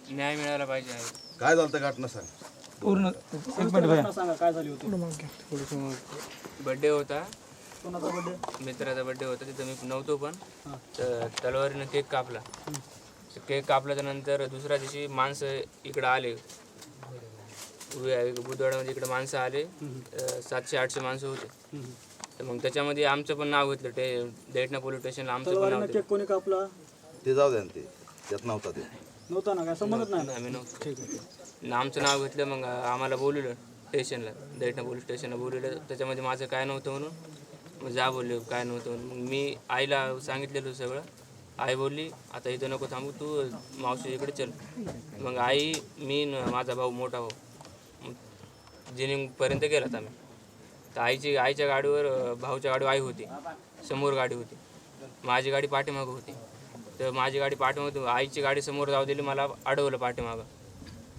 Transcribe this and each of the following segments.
न्याय मिळाला पाहिजे आहे. काय झालं तर घटना सांग पूर्ण सांगा काय झाली होती. बड्डे होता, कोणाचा बर्थडे? मित्राचा बड्डे होता, तिथं मी नव्हतो पण तर तलवारीनं केक कापला. केक कापल्याच्या नंतर दुसऱ्या दिवशी माणसं इकडं आले, बुधवाड्यामध्ये इकडे माणसं आले, 700-800 माणसं होते. तर मग त्याच्यामध्ये आमचं पण नाव घेतलं, दैठणा पोलीस स्टेशनला आमचं पण नाव तलवारीनं केक कोणी कापला? ते जाऊ द्या ना, ते त्यात नव्हता ते नव्हता ना, काय संबंधच नाही ना. आम्ही नव्हतो. आमचं नाव घेतलं, मग आम्हाला बोलवलं स्टेशनला, दैठणा पोलीस स्टेशनला बोलवलं. त्याच्यामध्ये माझं काय नव्हतं म्हणून मग जा बोलले काय नव्हतं म्हणून. मग मी आईला सांगितलेलं सगळं. आई बोलली आता इथं नको थांबू, तू मावशी इकडे चल. मग आई, मी माझा भाऊ, मोठा भाऊ जिनिंगपर्यंत गेलात आम्ही. तर आईच्या गाडीवर, भाऊच्या गाडीवर आई होती, समोर गाडी होती, माझी गाडी पाठीमागं होती. तर माझी गाडी पाठीमागं, आईची गाडी समोर जाऊ दिली, मला अडवलं पाठीमागं.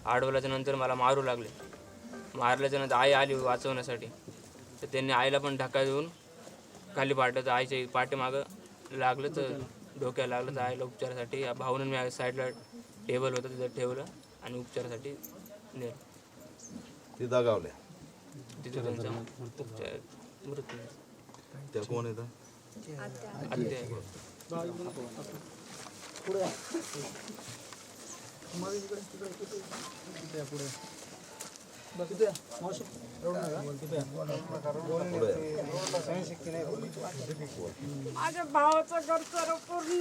अडवल्याच्या नंतर मला मारू लागले. मारल्याच्या नंतर आई आली वाचवण्यासाठी. तर त्यांनी आईला पण धक्का देऊन खाली पाडलं. तर आईच्या पाठीमागं लागलं, तर डोक्याला लागलं. तर आईला उपचारासाठी भाऊनं मी साईडला टेबल होतं तिथं ठेवलं आणि उपचारासाठी नेलं. ते दगावल्या. तिथे त्यांचा उपचार मृत्यू. त्या कोण येतं आत्या. पुढे या. मागे इकडे, तिकडे पुढे. बस इथे या. मावशी एवढं नका. तिथे या. माझ्या भावाचं घर पूर्ण